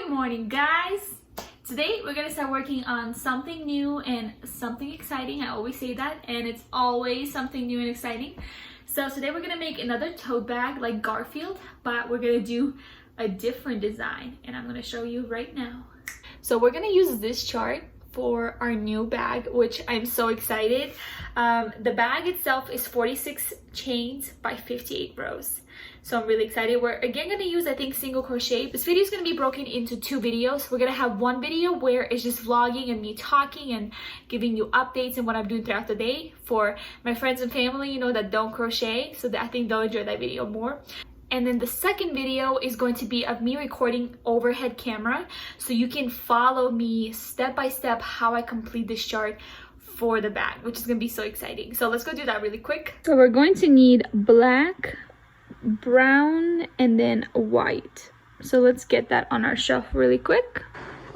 Good morning, guys. Today we're gonna start working on something new and something exciting. I always say that, and it's always something new and exciting. So today we're gonna make another tote bag like Garfield, but we're gonna do a different design, and I'm gonna show you right now. So we're gonna use this chart for our new bag, which I'm so excited. The bag itself is 46 chains by 58 rows. So I'm really excited. We're again gonna use, I think, single crochet. This video is gonna be broken into two videos. We're gonna have one video where it's just vlogging and me talking and giving you updates and what I'm doing throughout the day for my friends and family, you know, that don't crochet. So that I think they'll enjoy that video more. And then the second video is going to be of me recording overhead camera, so you can follow me step by step how I complete this chart for the bag, which is gonna be so exciting. So let's go do that really quick. So we're going to need black, brown, and then white. So let's get that on our shelf really quick.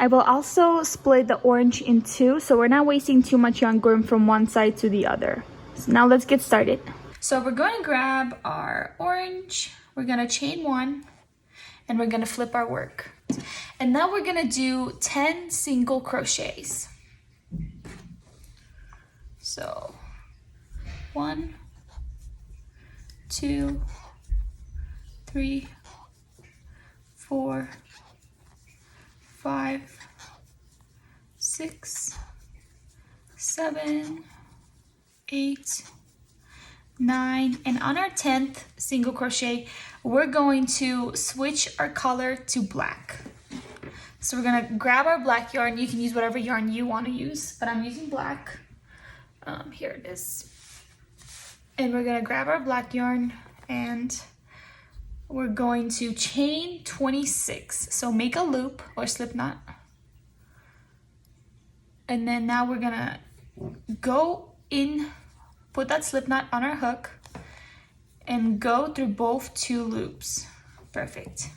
I will also split the orange in two, so we're not wasting too much yarn going from one side to the other. So now let's get started. So we're going to grab our orange, we're gonna chain one, and we're gonna flip our work. And now we're gonna do 10 single crochets. So 1, 2, 3, 4, 5, 6, 7, 8, 9, and on our 10th single crochet we're going to switch our color to black. So we're gonna grab our black yarn. You can use whatever yarn you want to use, but I'm using black. Here it is. And we're gonna grab our black yarn and we're going to chain 26. So make a loop or slip knot. And then now we're gonna go in, put that slip knot on our hook and go through both two loops. Perfect.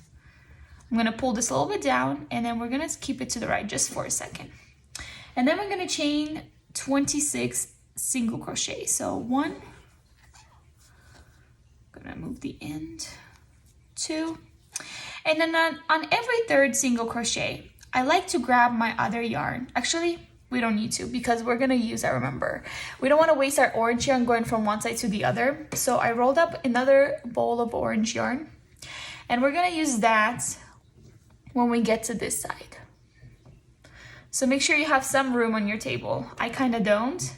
I'm gonna pull this a little bit down and then we're gonna keep it to the right just for a second. And then we're gonna chain 26 single crochet. So 1, gonna move the end, 2, and then on every third single crochet, I like to grab my other yarn. Actually, we don't need to because we're gonna use, I remember, we don't wanna waste our orange yarn going from one side to the other. So I rolled up another bowl of orange yarn and we're gonna use that when we get to this side. So make sure you have some room on your table. I kind of don't,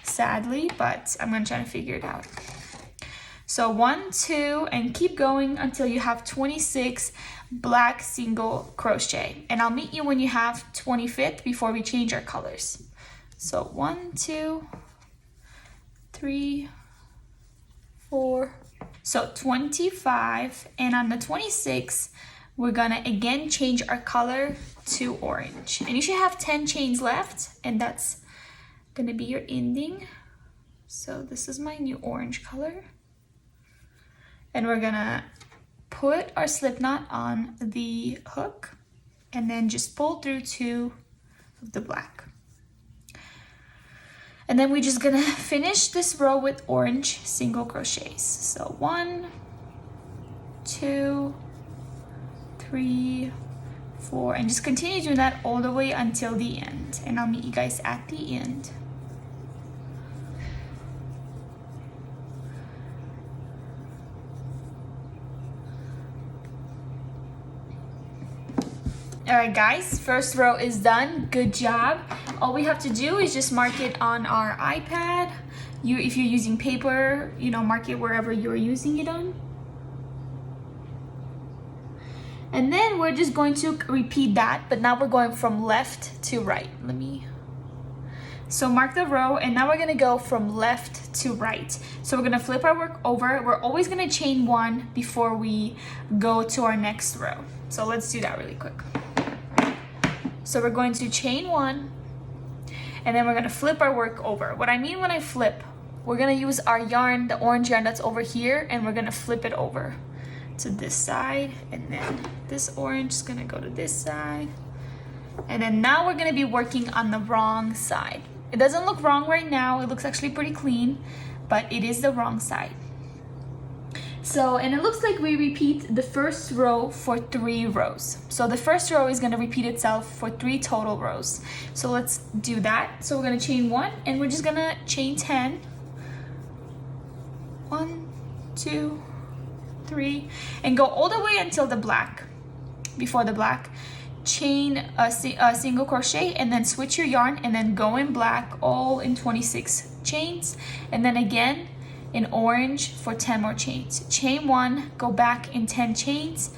sadly, but I'm gonna try to figure it out. So 1, 2, and keep going until you have 26 black single crochet. And I'll meet you when you have 25th before we change our colors. So 1, 2, 3, 4. So 25, and on the 26, we're gonna again change our color to orange. And you should have 10 chains left, and that's gonna be your ending. So this is my new orange color. And we're gonna put our slip knot on the hook and then just pull through 2 of the black. And then we're just gonna finish this row with orange single crochets. So 1, 2, 3, 4, and just continue doing that all the way until the end. And I'll meet you guys at the end. All right, guys, first row is done. Good job. All we have to do is just mark it on our iPad. If you're using paper, you know, mark it wherever you're using it on. And then we're just going to repeat that, but now we're going from left to right. So mark the row, and now we're gonna go from left to right. So we're gonna flip our work over. We're always gonna chain 1 before we go to our next row. So let's do that really quick. So we're going to chain 1, and then we're gonna flip our work over. What I mean when I flip, we're gonna use our yarn, the orange yarn that's over here, and we're gonna flip it over to this side, and then this orange is gonna go to this side. And then now we're gonna be working on the wrong side. It doesn't look wrong right now, it looks actually pretty clean, but it is the wrong side. So, and it looks like we repeat the first row for 3 rows. So the first row is going to repeat itself for 3 total rows. So let's do that. So we're going to chain 1 and we're just going to chain 10. 1, 2, 3, and go all the way until the black. Before the black, chain a single crochet and then switch your yarn and then go in black all in 26 chains, and then again in orange for 10 more chains. Chain 1, go back in 10 chains,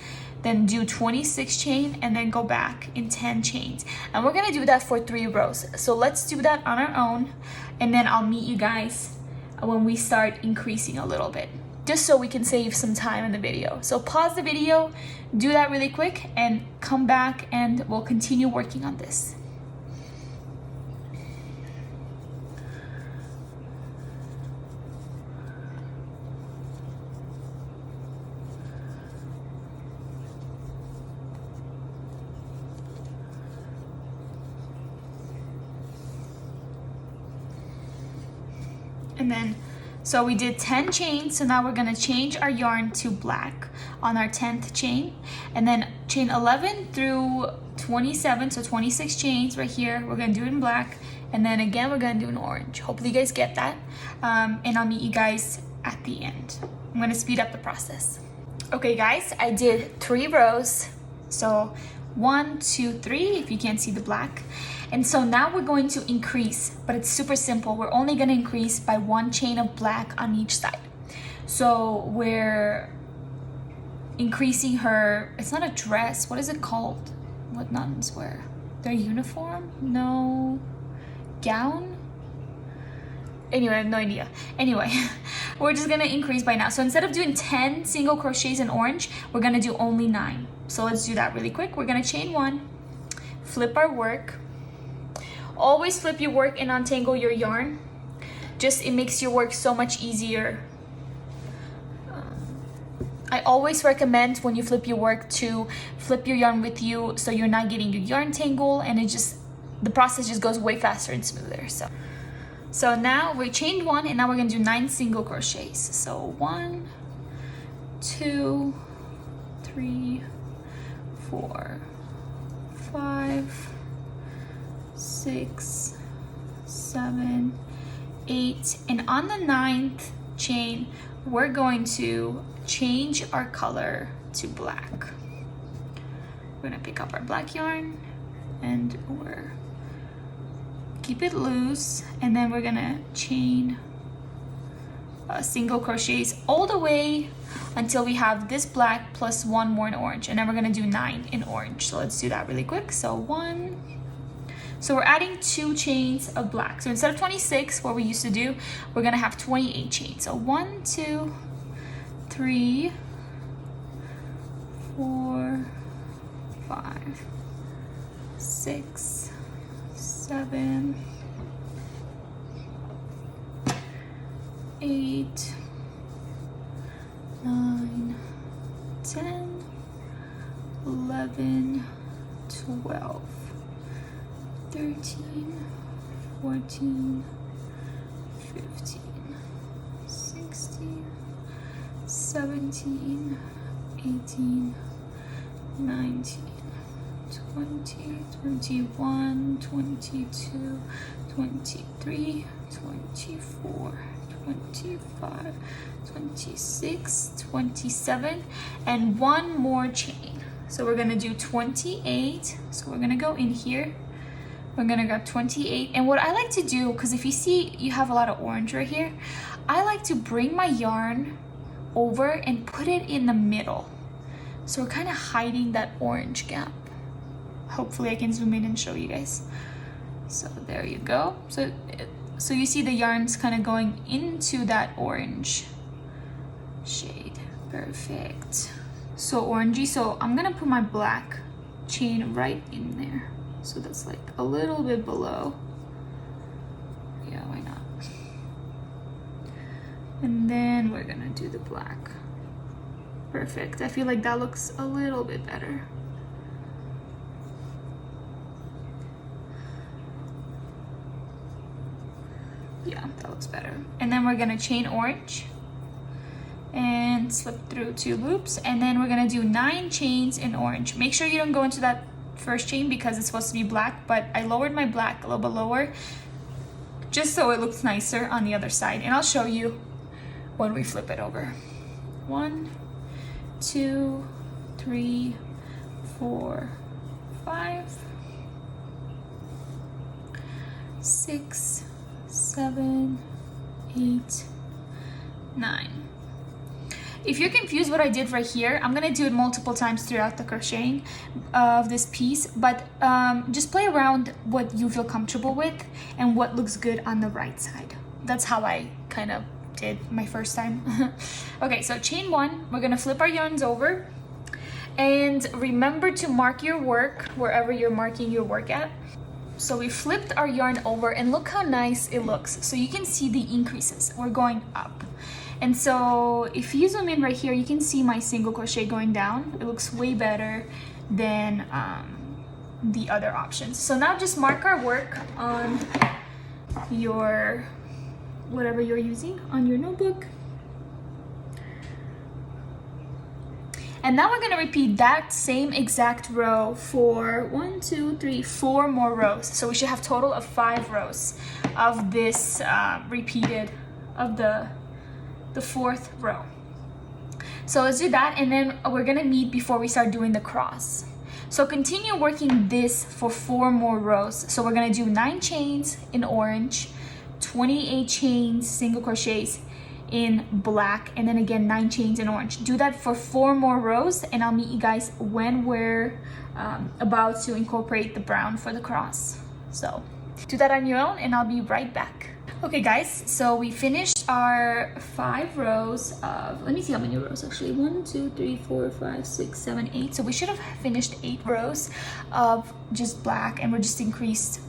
then do 26 chain and then go back in 10 chains. And we're gonna do that for 3 rows. So let's do that on our own, and then I'll meet you guys when we start increasing a little bit, just so we can save some time in the video. So pause the video, do that really quick, and come back and we'll continue working on this. And then, so we did 10 chains, so now we're gonna change our yarn to black on our 10th chain, and then chain 11 through 27, so 26 chains right here, we're gonna do it in black, and then again we're gonna do in orange. Hopefully you guys get that, and I'll meet you guys at the end. I'm gonna speed up the process. Okay guys, I did 3 rows, so 1, 2, 3, if you can't see the black. And so now we're going to increase, but it's super simple. We're only gonna increase by 1 chain of black on each side. So we're increasing her, it's not a dress, what is it called? What nuns wear? Their uniform? No, gown? Anyway, I have no idea. Anyway, we're just gonna increase by now. So instead of doing 10 single crochets in orange, we're gonna do only 9. So let's do that really quick. We're gonna chain 1, flip our work. Always flip your work and untangle your yarn. Just, it makes your work so much easier. I always recommend when you flip your work to flip your yarn with you, so you're not getting your yarn tangled, and it just, the process just goes way faster and smoother. So now we chained 1, and now we're gonna do 9 single crochets. So 1, 2, 3, 4, 5, 6, 7, 8, and on the 9th chain we're going to change our color to black. We're gonna pick up our black yarn and we're keep it loose, and then we're gonna chain single crochets all the way until we have this black plus 1 more in orange, and then we're gonna do 9 in orange. So let's do that really quick. So 1, so we're adding 2 chains of black. So instead of 26, what we used to do, we're gonna have 28 chains. So 1, 2, 3, 4, 5, 6, 7, 8, 9, 10, 11, 12, 13, 14, 15, 16, 17, 18, 19, 20, 21, 22, 23, 24, 25, 26, 27, and 1 more chain. So we're gonna do 28. So we're gonna go in here. We're gonna grab 28. And what I like to do, because if you see you have a lot of orange right here, I like to bring my yarn over and put it in the middle. So we're kind of hiding that orange gap. Hopefully I can zoom in and show you guys. So there you go. So you see the yarn's kind of going into that orange shade. Perfect. So orangey. So I'm gonna put my black chain right in there. So that's like a little bit below. Yeah, why not? And then we're gonna do the black. Perfect. I feel like that looks a little bit better. Yeah, that looks better. And then we're gonna chain orange. and slip through 2 loops, and then we're gonna do 9 chains in orange. Make sure you don't go into that first chain because it's supposed to be black, but I lowered my black a little bit lower just so it looks nicer on the other side, and I'll show you when we flip it over. 1, 2, 3, 4, 5, 6, 7, 8, 9. If you're confused what I did right here, I'm gonna do it multiple times throughout the crocheting of this piece, but just play around what you feel comfortable with and what looks good on the right side. That's how I kind of did my first time. Okay, so chain 1, we're gonna flip our yarns over, and remember to mark your work wherever you're marking your work at. So we flipped our yarn over, and look how nice it looks. So you can see the increases, we're going up. And so if you zoom in right here, you can see my single crochet going down. It looks way better than the other options. So now just mark our work on your, whatever you're using, on your notebook. And now we're gonna repeat that same exact row for 1, 2, 3, 4 more rows. So we should have total of 5 rows of this repeated, of the 4th row. So let's do that, and then we're gonna meet before we start doing the cross. So continue working this for 4 more rows. So we're gonna do 9 chains in orange, 28 chains single crochets in black, and then again 9 chains in orange. Do that for 4 more rows, and I'll meet you guys when we're about to incorporate the brown for the cross. So do that on your own, and I'll be right back. Okay guys, so we finished our 5 rows of, let me see how many rows actually, 1, 2, 3, 4, 5, 6, 7, 8. So we should have finished 8 rows of just black, and we're just increased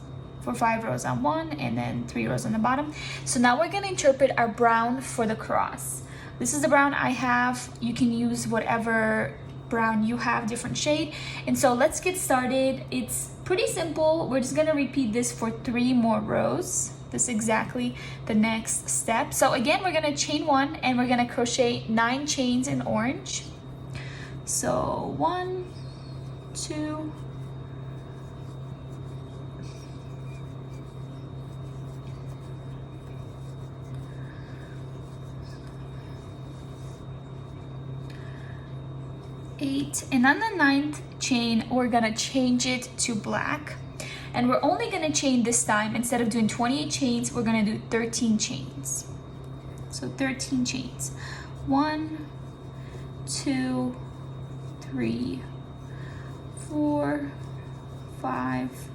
for 5 rows on one and then 3 rows on the bottom. So now we're gonna interpret our brown for the cross. This is the brown I have. You can use whatever brown you have, different shade. And so let's get started. It's pretty simple. We're just gonna repeat this for 3 more rows. This is exactly the next step. So again, we're gonna chain 1, and we're gonna crochet 9 chains in orange. So 1, 2, 8, and on the 9th chain we're gonna change it to black, and we're only gonna chain this time. Instead of doing 28 chains, we're gonna do 13 chains. So 13 chains. 1, 2, 3, 4, 5,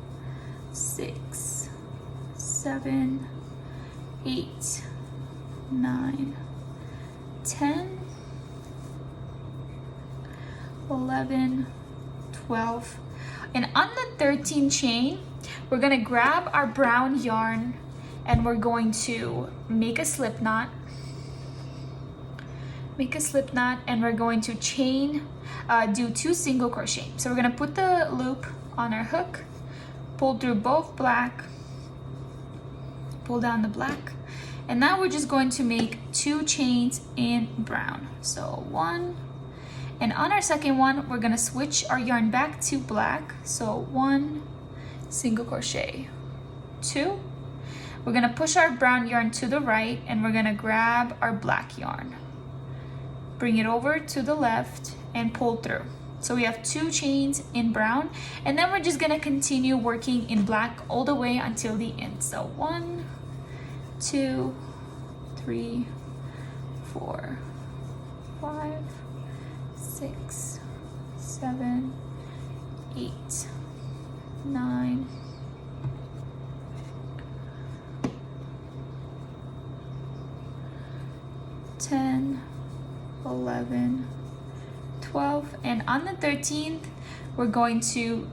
6, 7, 8, 9, 10, 11, 12, and on the 13th chain we're gonna grab our brown yarn, and we're going to make a slip knot, and we're going to chain, do 2 single crochet. So we're gonna put the loop on our hook, pull through both black, pull down the black, and now we're just going to make 2 chains in brown. So 1, and on our second one we're gonna switch our yarn back to black. So 1 single crochet, 2, we're gonna push our brown yarn to the right, and we're gonna grab our black yarn, bring it over to the left, and pull through. So we have 2 chains in brown, and then we're just gonna continue working in black all the way until the end. So 1, 2, 3, 4, 5, 6, 7, 8, 9, 10, 11, 12, and on the 13th we're going to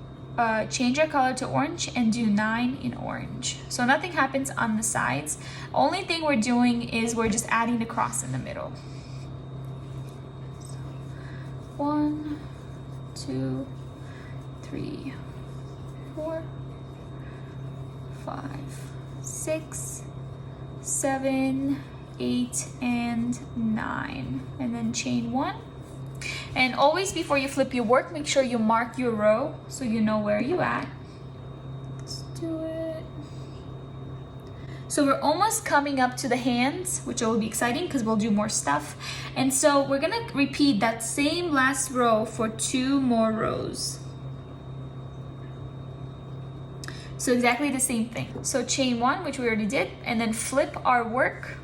change our color to orange and do 9 in orange. So nothing happens on the sides. Only thing we're doing is we're just adding the cross in the middle. 1, 2, 3, 4, 5, 6, 7, 8 and 9, and then chain 1. And always before you flip your work, make sure you mark your row so you know where you at. Let's do it. So we're almost coming up to the hands, which will be exciting because we'll do more stuff. And so we're gonna repeat that same last row for 2 more rows. So exactly the same thing. So chain 1, which we already did, and then flip our work.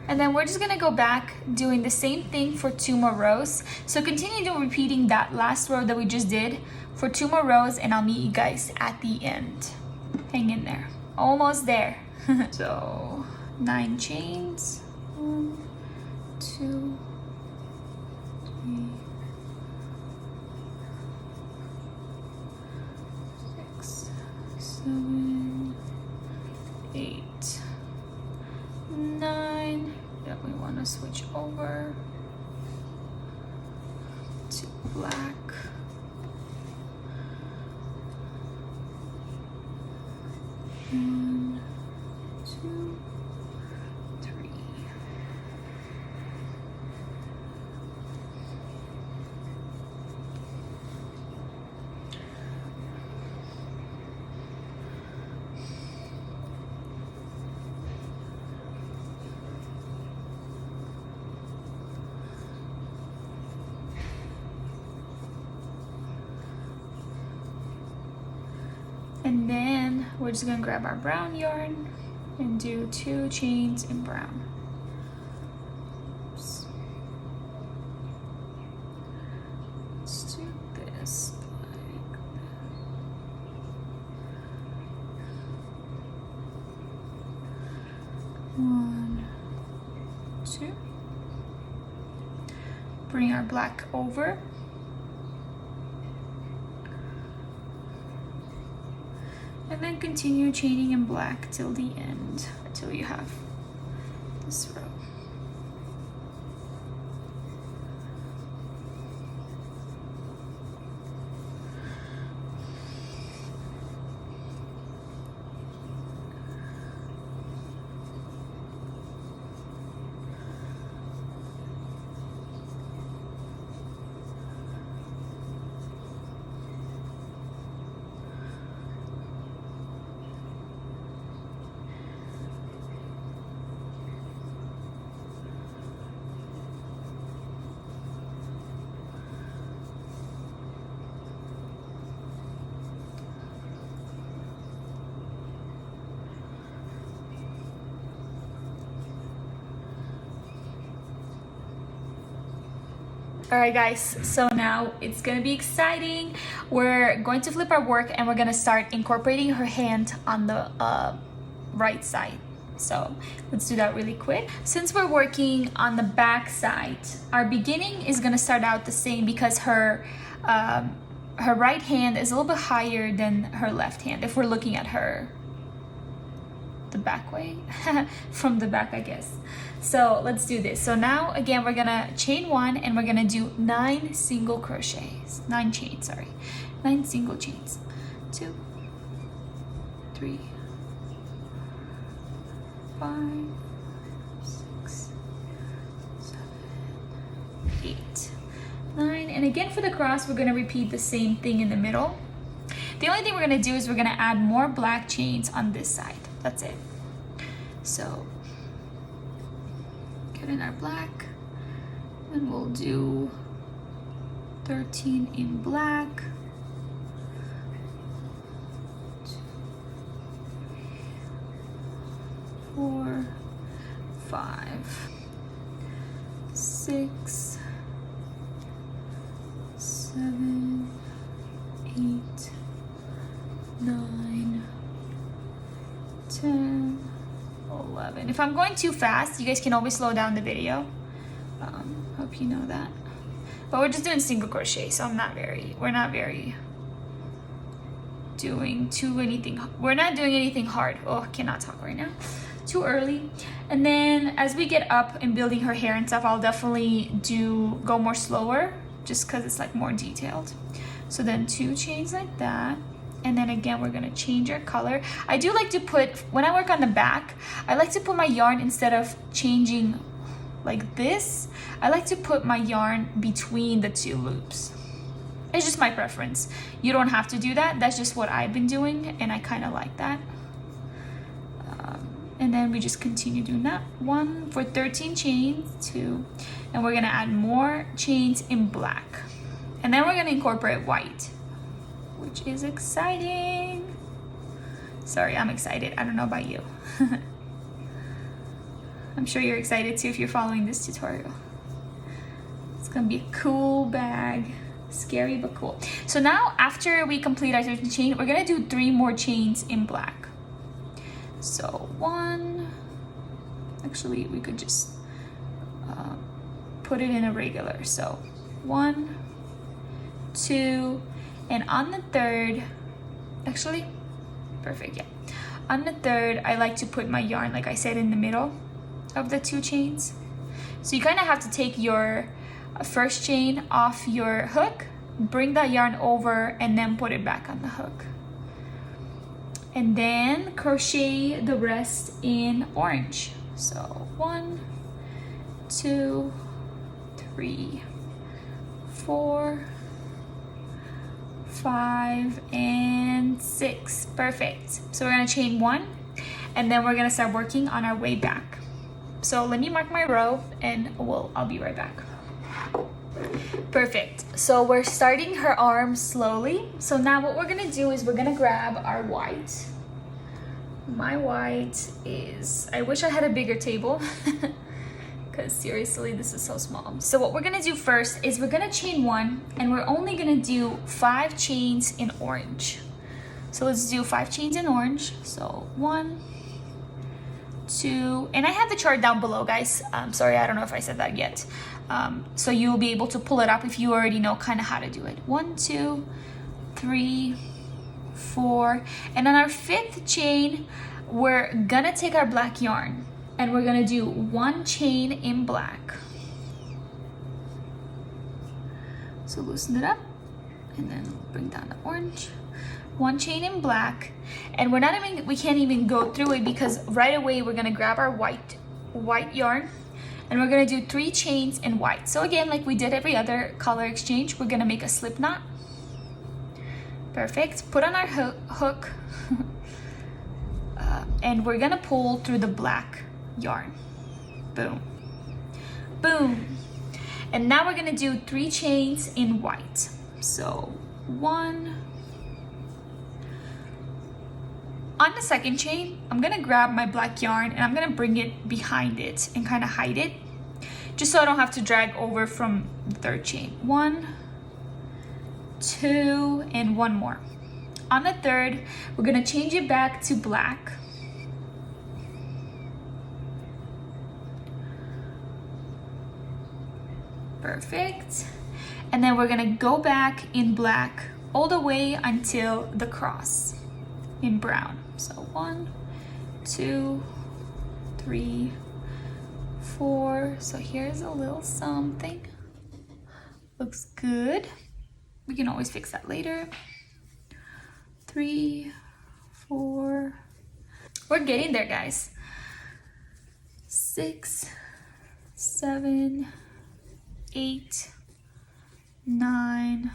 And then we're just gonna go back doing the same thing for 2 more rows. So continue repeating that last row that we just did for 2 more rows, and I'll meet you guys at the end. Hang in there, almost there. So 9 chains, 1, 2, 3, 6, 7, 8, 9. Then we want to switch over to black. 1, 2, 3. And then we're just gonna grab our brown yarn and do 2 chains in brown. Oops. Let's do this like this. 1, 2. Bring our black over. And then continue chaining in black till the end, till you have this row. Alright guys, so now it's gonna be exciting. We're going to flip our work and we're gonna start incorporating her hand on the right side. So let's do that really quick. Since we're working on the back side, our beginning is gonna start out the same because her right hand is a little bit higher than her left hand if we're looking at her the back way from the back, I guess. So let's do this. So now again we're gonna chain 1 and we're gonna do 9 single crochets, 9 chains, sorry, 9 single chains. 2, 3, 5, 6, 7, 8, 9. And again for the cross we're gonna repeat the same thing in the middle. The only thing we're gonna do is we're gonna add more black chains on this side. That's it. So get in our black and we'll do 13 in black, 2, 4, 5, 6, 7, 8, 9, 10, 11. If I'm going too fast, you guys can always slow down the video. Hope you know that. But we're just doing single crochet, so we're not doing anything hard. Oh, I cannot talk right now. Too early. And then as we get up and building her hair and stuff, I'll definitely go more slower just because it's like more detailed. So then 2 chains like that. And then again, we're gonna change our color. I do like to put, when I work on the back, I like to put my yarn, instead of changing like this, I like to put my yarn between the two loops. It's just my preference. You don't have to do that. That's just what I've been doing, and I kind of like that. And then we just continue doing that. 1 for 13 chains, 2, and we're gonna add more chains in black. And then we're gonna incorporate white, which is exciting. Sorry, I'm excited. I don't know about you. I'm sure you're excited too if you're following this tutorial. It's gonna be a cool bag. Scary but cool. So now after we complete our 13 chain, we're gonna do 3 more chains in black. So 1, actually we could just put it in a regular. So 1, 2, and on the third, actually, perfect, yeah. On the third, I like to put my yarn, like I said, in the middle of the 2 chains. So you kind of have to take your first chain off your hook, bring that yarn over, and then put it back on the hook. And then crochet the rest in orange. So 1, 2, 3, 4, 5, and 6. Perfect. So we're gonna chain 1, and then we're gonna start working on our way back. So let me mark my row, and I'll be right back. Perfect. So we're starting her arm slowly. So now what we're gonna do is we're gonna grab our white. My white is, I wish I had a bigger table because seriously, this is so small. So what we're gonna do first is we're gonna chain 1, and we're only gonna do 5 chains in orange. So let's do 5 chains in orange. So 1, 2, and I have the chart down below, guys. Sorry, I don't know if I said that yet. So you'll be able to pull it up if you already know kind of how to do it. 1, 2, 3, 4, and on our 5th chain, we're gonna take our black yarn, and we're gonna do 1 chain in black. So loosen it up, and then bring down the orange. 1 chain in black, and we can't even go through it because right away we're gonna grab our white yarn, and we're gonna do 3 chains in white. So again, like we did every other color exchange, we're gonna make a slip knot. Perfect. Put on our hook, and we're gonna pull through the black yarn. Boom, boom. And now we're gonna do 3 chains in white. So 1. On the 2nd chain, I'm gonna grab my black yarn, and I'm gonna bring it behind it and kind of hide it, just so I don't have to drag over from the 3rd chain. 1, 2, and 1 more. On the 3rd, we're gonna change it back to black. Perfect. And then we're gonna go back in black all the way until the cross in brown. So 1, 2, 3, 4. So here's a little something. Looks good. We can always fix that later. 3, 4. We're getting there, guys. 6, 7, 8, 9,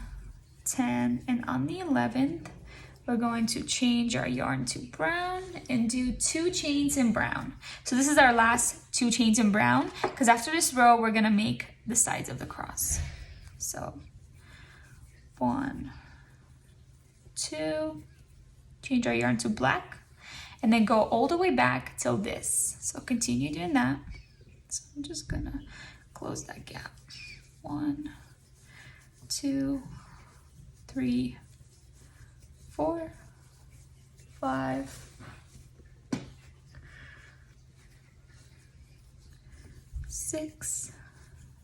10, and on the 11th, we're going to change our yarn to brown and do 2 chains in brown. So this is our last 2 chains in brown, because after this row, we're gonna make the sides of the cross. So 1, 2, change our yarn to black, and then go all the way back till this. So continue doing that. So I'm just gonna close that gap. 1, 2, 3, 4, 5, 6,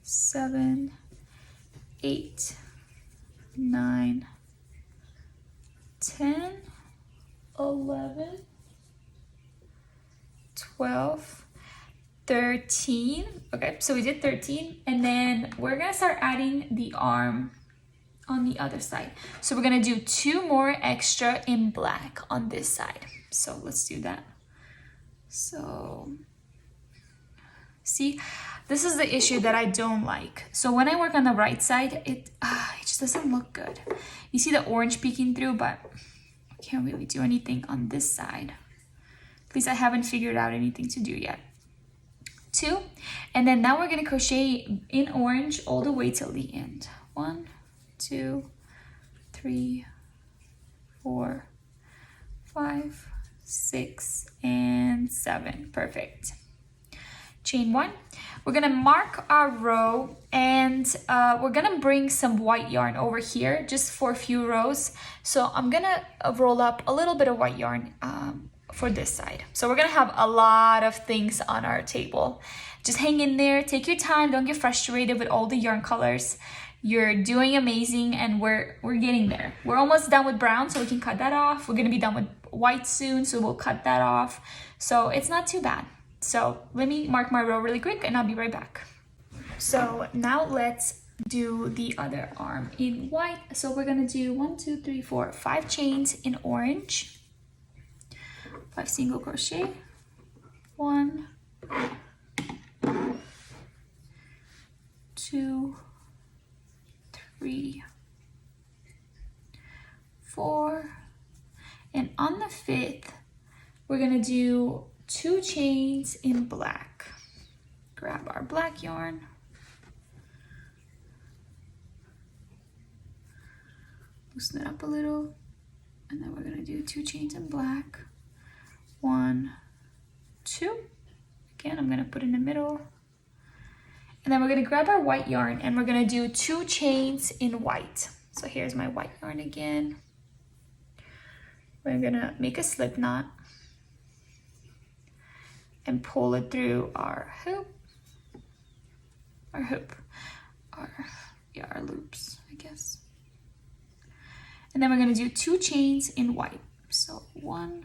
7, 8, 9, 10, 11, 12, 13. Okay, so we did 13, and then we're gonna start adding the arm on the other side. So we're gonna do 2 more extra in black on this side. So let's do that. So see, this is the issue that I don't like. So when I work on the right side, it just doesn't look good. You see the orange peeking through, but I can't really do anything on this side. At least I haven't figured out anything to do yet. 2, and then now we're gonna crochet in orange all the way till the end. 1, 2, 3, 4, 5, 6, and 7. Perfect. Chain 1. We're gonna mark our row, and we're gonna bring some white yarn over here just for a few rows. So I'm gonna roll up a little bit of white yarn for this side. So we're gonna have a lot of things on our table. Just hang in there, take your time, don't get frustrated with all the yarn colors. You're doing amazing, and we're getting there. We're almost done with brown, so we can cut that off. We're gonna be done with white soon, so we'll cut that off. So it's not too bad. So let me mark my row really quick and I'll be right back. So now let's do the other arm in white. So we're gonna do 1, 2, 3, 4, 5 chains in orange, 5 single crochet, 1, 2, 3, 4, and on the 5th, we're gonna do 2 chains in black. Grab our black yarn. Loosen it up a little. And then we're gonna do 2 chains in black. 1, 2. Again, I'm gonna put in the middle. And then we're gonna grab our white yarn and we're gonna do 2 chains in white. So here's my white yarn again. We're gonna make a slip knot and pull it through our loops, I guess. And then we're gonna do 2 chains in white. So 1,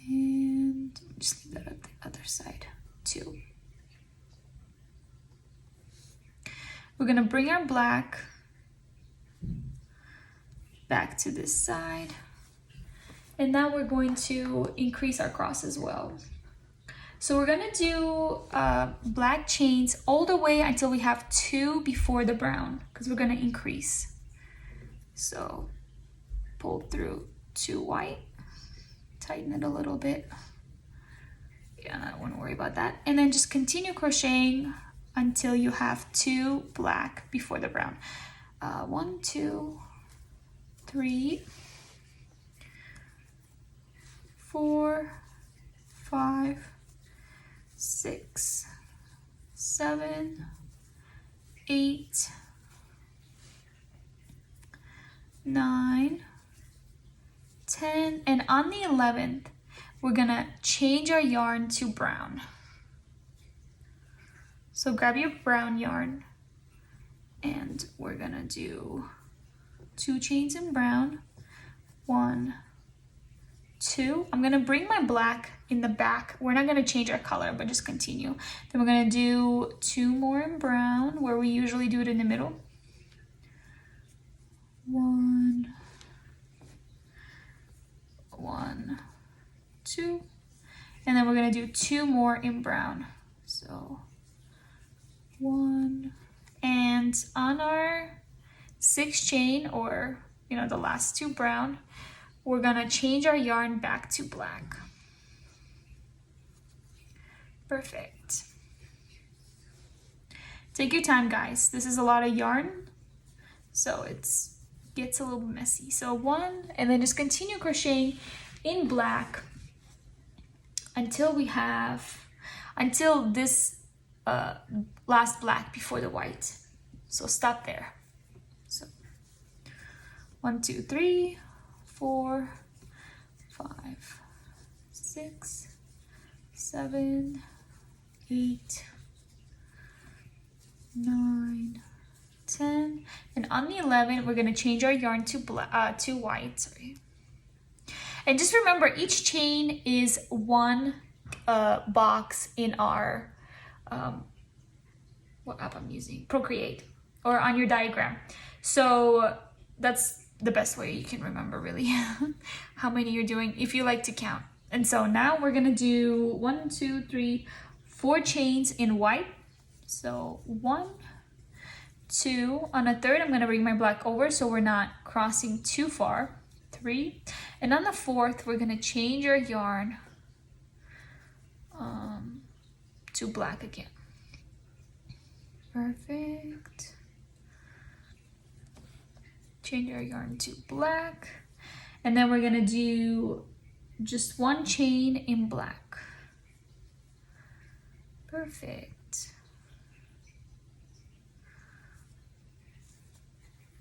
and just leave that at the other side, 2. We're gonna bring our black back to this side. And now we're going to increase our cross as well. So we're gonna do black chains all the way until we have 2 before the brown, because we're gonna increase. So pull through 2 white, tighten it a little bit. Yeah, I don't wanna worry about that. And then just continue crocheting until you have 2 black before the brown. 1, 2, 3, 4, 5, 6, 7, 8, 9, 10, and on the 11th, we're gonna change our yarn to brown. So grab your brown yarn, and we're gonna do 2 chains in brown, 1, 2. I'm gonna bring my black in the back. We're not gonna change our color, but just continue. Then we're gonna do 2 more in brown, where we usually do it in the middle. 1, 1, 2, and then we're gonna do 2 more in brown. So 1, and on our 6th chain, or the last 2 brown, we're gonna change our yarn back to black. Perfect. Take your time, guys. This is a lot of yarn, so it gets a little messy. So 1, and then just continue crocheting in black until this last black before the white. So stop there. So 1, 2, 3, 4, 5, 6, 7, 8, 9, 10, and on the 11th we're going to change our yarn to white. Sorry. And just remember, each chain is 1 box in our what app I'm using, Procreate or on your diagram. So that's the best way you can remember really how many you're doing if you like to count. And so now we're gonna do 1, 2, 3, 4 chains in white. So 1, 2, on a third I'm gonna bring my black over so we're not crossing too far. 3, and on the fourth we're gonna change our yarn to black again. Perfect. Change our yarn to black, and then we're gonna do just 1 chain in black. Perfect.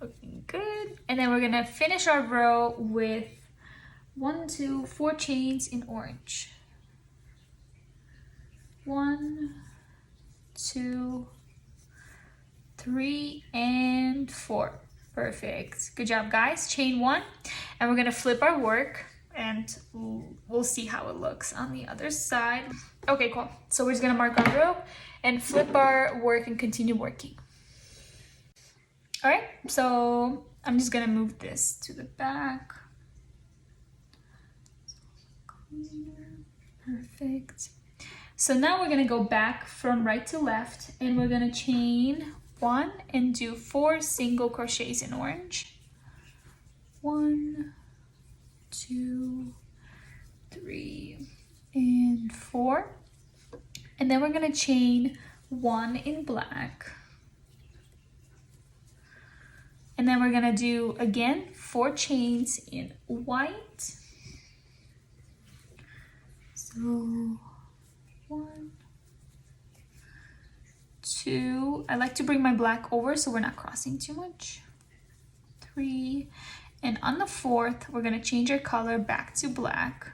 Looking good. And then we're gonna finish our row with 1, 2, 4 chains in orange. 1, 2, 3, and 4. Perfect. Good job, guys. Chain 1, and we're gonna flip our work, and we'll see how it looks on the other side. Okay, cool. So we're just gonna mark our row and flip our work and continue working. All right, so I'm just gonna move this to the back. Perfect. So now we're gonna go back from right to left, and we're gonna chain 1 and do 4 single crochets in orange. 1, 2, 3, and 4. And then we're gonna chain 1 in black. And then we're gonna do again 4 chains in white. So 1, 2, I like to bring my black over so we're not crossing too much. 3, and on the fourth, we're gonna change our color back to black.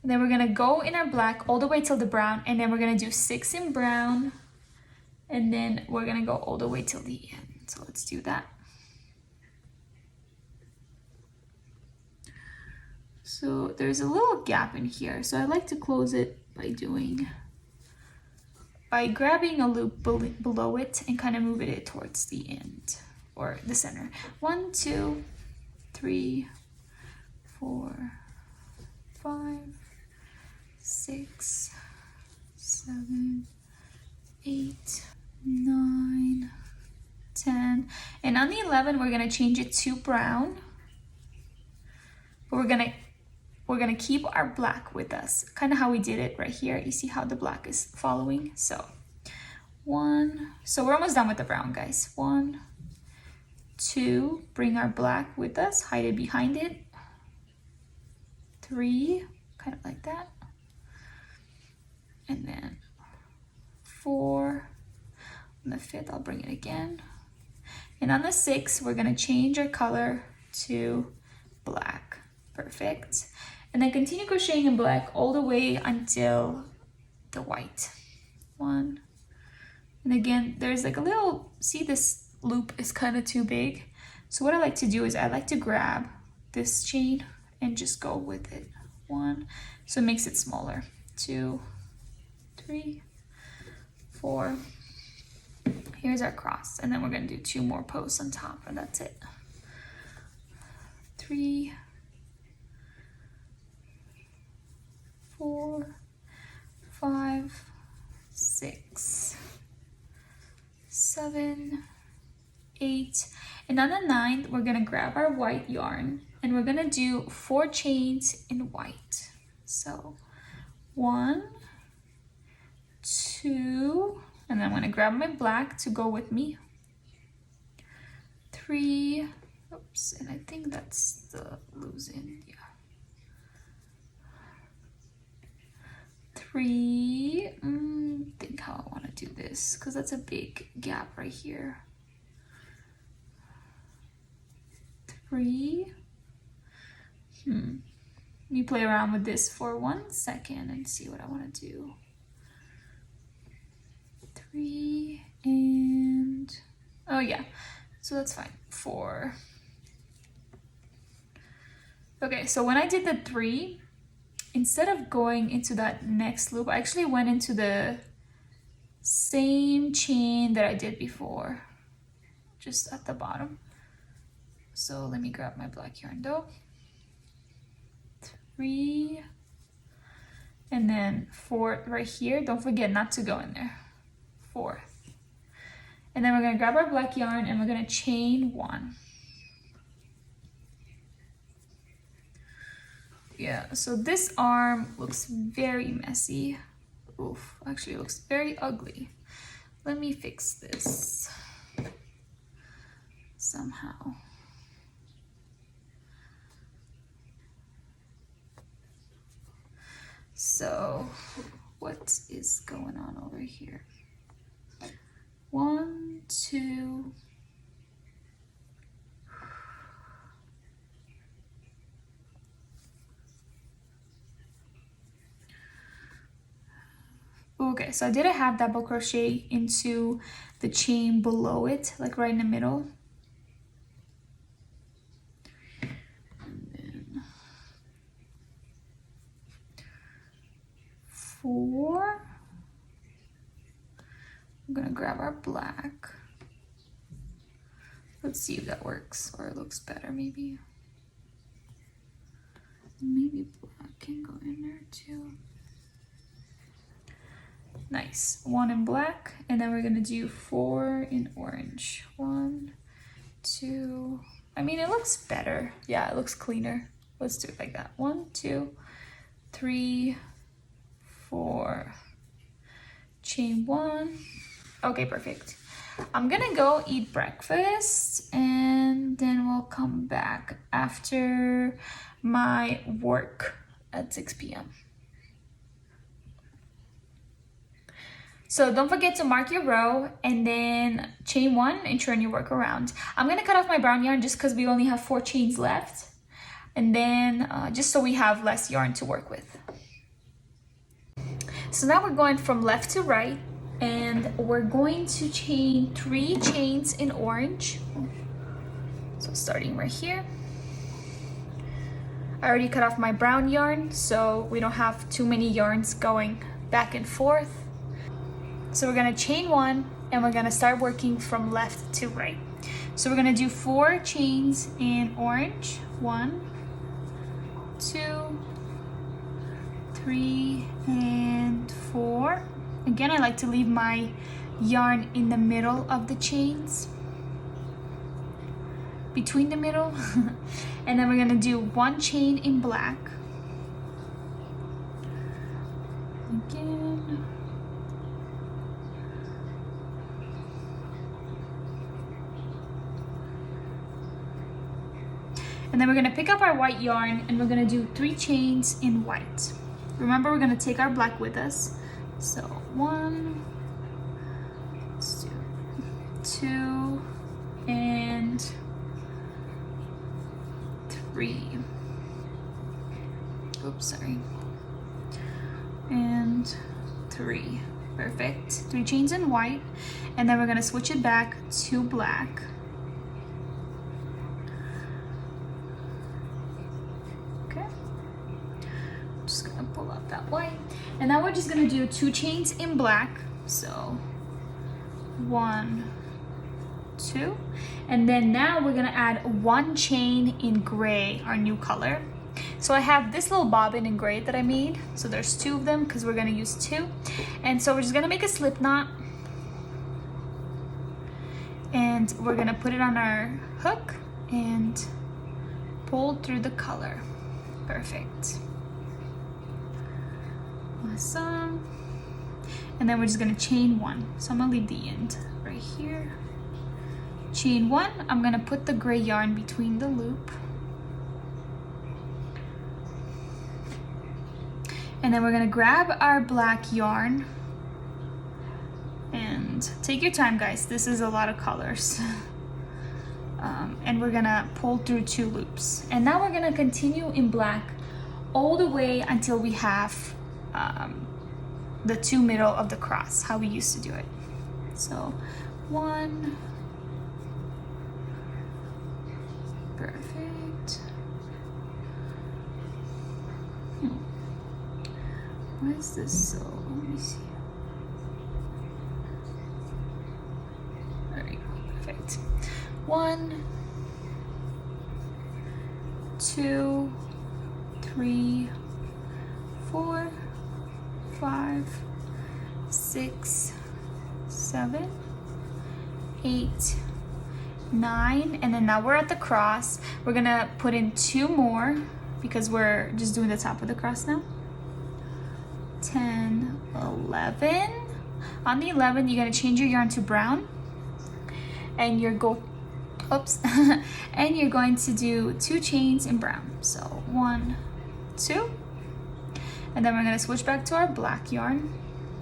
And then we're gonna go in our black all the way till the brown, and then we're gonna do 6 in brown, and then we're gonna go all the way till the end. So let's do that. So there's a little gap in here, so I like to close it by grabbing a loop below it and kind of moving it towards the end or the center. 1, 2, 3, 4, 5, 6, 7, 8, 9, 10, and on the 11 we're gonna change it to brown, but we're gonna keep our black with us, kind of how we did it right here. You see how the black is following? So 1, so we're almost done with the brown, guys. 1, 2, bring our black with us, hide it behind it. 3, kind of like that. And then 4, on the 5th I'll bring it again. And on the 6th we're gonna change our color to black. Perfect. And then continue crocheting in black all the way until the white. 1, and again there's like a little, see this loop is kind of too big, so what I like to do is I like to grab this chain and just go with it. 1, so it makes it smaller. 2, 3, 4. Here's our cross, and then we're gonna do 2 more posts on top, and that's it. 3, 4, 5, 6, 7, 8, and on the 9th we're gonna grab our white yarn and we're gonna do 4 chains in white. So 1, 2, and then I'm gonna grab my black to go with me. 3, oops, and I think that's the loose end, yeah. 3, think how I want to do this because that's a big gap right here. 3, let me play around with this for 1 second and see what I want to do. 3, and oh yeah, so that's fine. 4. Okay, so when I did the 3, instead of going into that next loop, I actually went into the same chain that I did before, just at the bottom. So let me grab my black yarn though. 3, and then 4 right here. Don't forget not to go in there. 4th. And then we're gonna grab our black yarn and we're gonna chain 1. Yeah, so this arm looks very messy. Oof, actually it looks very ugly. Let me fix this somehow. So what is going on over here? 1, 2. Okay, so I did a half double crochet into the chain below it, like right in the middle. And then 4. I'm gonna grab our black. Let's see if that works, or it looks better maybe. Maybe black can go in there too. Nice. 1 in black, and then we're gonna do 4 in orange. 1, 2. I mean, it looks better. Yeah, it looks cleaner. Let's do it like that. 1, 2, 3, 4. Chain 1. Okay, perfect. I'm gonna go eat breakfast and then we'll come back after my work at 6 p.m. So don't forget to mark your row and then chain 1 and turn your work around. I'm gonna cut off my brown yarn just because we only have 4 chains left, and then just so we have less yarn to work with. So now we're going from left to right, and we're going to chain 3 chains in orange. So starting right here. I already cut off my brown yarn, so we don't have too many yarns going back and forth. So we're gonna chain 1 and we're gonna start working from left to right. So we're gonna do 4 chains in orange. 1, 2, 3, and 4. Again, I like to leave my yarn in the middle of the chains, between the middle. And then we're gonna do 1 chain in black. Again. And then we're gonna pick up our white yarn and we're gonna do 3 chains in white. Remember, we're gonna take our black with us. So 1, let's do 2, and 3. Oops, sorry. And 3. Perfect. 3 chains in white, and then we're gonna switch it back to black. Pull up that white, and now we're just gonna do 2 chains in black. So 1, 2, and then now we're gonna add 1 chain in gray, our new color. So I have this little bobbin in gray that I made, so there's 2 of them because we're gonna use 2. And so we're just gonna make a slip knot, and we're gonna put it on our hook and pull through the color. Perfect. Awesome. And then we're just gonna chain 1. So I'm gonna leave the end right here. Chain 1. I'm gonna put the gray yarn between the loop. And then we're gonna grab our black yarn. And take your time, guys. This is a lot of colors. And we're gonna pull through 2 loops. And now we're gonna continue in black all the way until we have the 2 middle of the cross, how we used to do it. So 1, perfect. Why is this so? Let me see. There we go. Perfect. 1, 2, 3, 4, 5, 6, 7, 8, 9, and then now we're at the cross. We're gonna put in 2 more because we're just doing the top of the cross now. 10, 11. On the 11, you're gonna change your yarn to brown, and you're and you're going to do 2 chains in brown. So 1, 2, and then we're gonna switch back to our black yarn.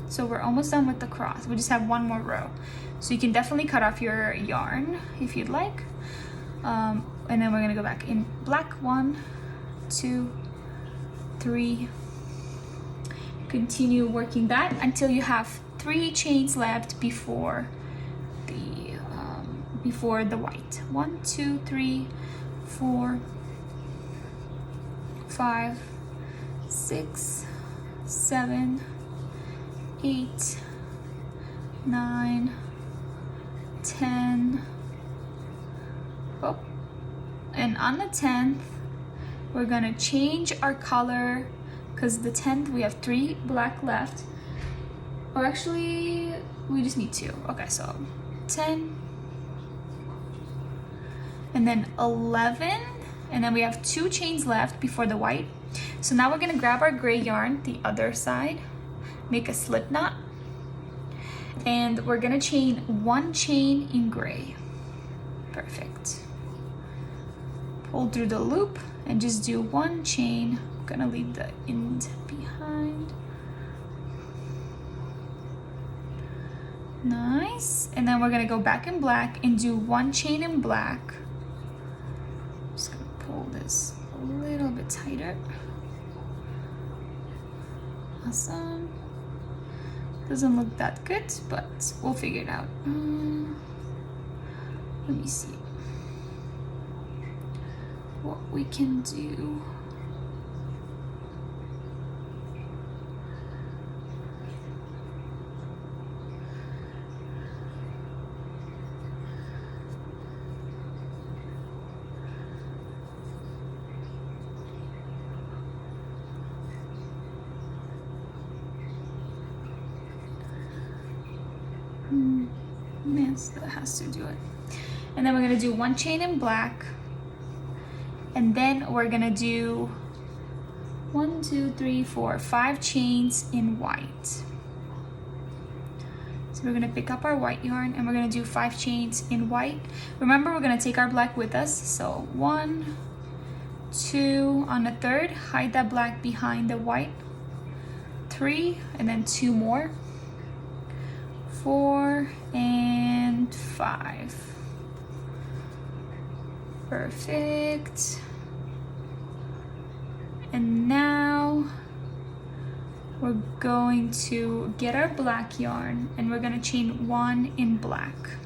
So we're almost done with the cross. We just have 1 more row. So you can definitely cut off your yarn if you'd like. And then we're gonna go back in black. 1, 2, 3. Continue working that until you have 3 chains left before the white. 1, 2, 3, 4, 5, 6, 7, 8, 9, 10. Oh, and on the 10th, we're gonna change our color because the 10th we have 3 black left. Or actually, we just need 2. Okay, so 10, and then 11, and then we have 2 chains left before the white. So now we're gonna grab our gray yarn, the other side, make a slip knot, and we're gonna chain 1 chain in gray. Perfect. Pull through the loop and just do 1 chain. I'm gonna leave the end behind. Nice. And then we're gonna go back in black and do 1 chain in black. Just gonna pull this a little bit tighter. Awesome. Doesn't look that good, but we'll figure it out. Let me see what we can do. That has to do it. And then we're gonna do 1 chain in black, and then we're gonna do 1, 2, 3, 4, 5 chains in white. So we're gonna pick up our white yarn and we're gonna do 5 chains in white. Remember, we're gonna take our black with us. So 1, 2, on the 3rd, hide that black behind the white. 3, and then 2 more. 4 and 5. Perfect. And now we're going to get our black yarn and we're going to chain 1 in black.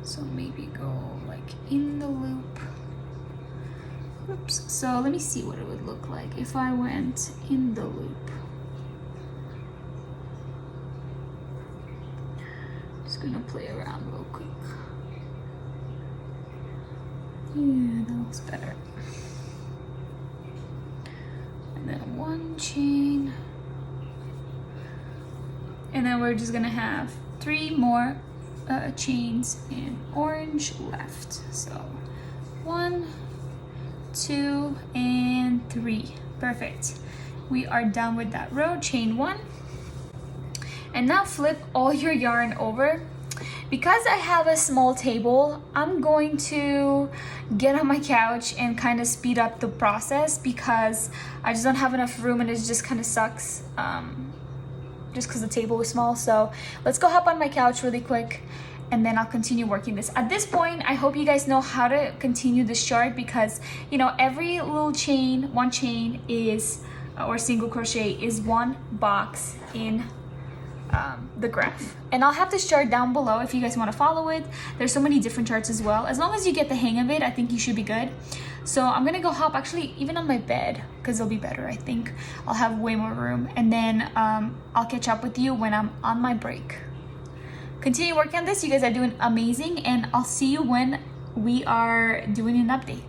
So maybe go like in the loop. Oops. So let me see what it would look like if I went in the loop. Gonna play around real quick. Yeah, that looks better. And then 1 chain, and then we're just gonna have 3 more chains in orange left. So 1, 2, and 3. Perfect. We are done with that row. Chain 1. And now flip all your yarn over. Because I have a small table, I'm going to get on my couch and kind of speed up the process because I just don't have enough room and it just kind of sucks just because the table is small. So let's go hop on my couch really quick and then I'll continue working this. At this point, I hope you guys know how to continue this chart because, you know, every little chain, 1 chain is, or single crochet is 1 box in the graph. And I'll have this chart down below if you guys want to follow it. There's so many different charts as well. As long as you get the hang of it, I think you should be good. So I'm gonna go hop actually even on my bed because it'll be better. I think I'll have way more room, and then I'll catch up with you when I'm on my break. Continue working on this. You guys are doing amazing, and I'll see you when we are doing an update.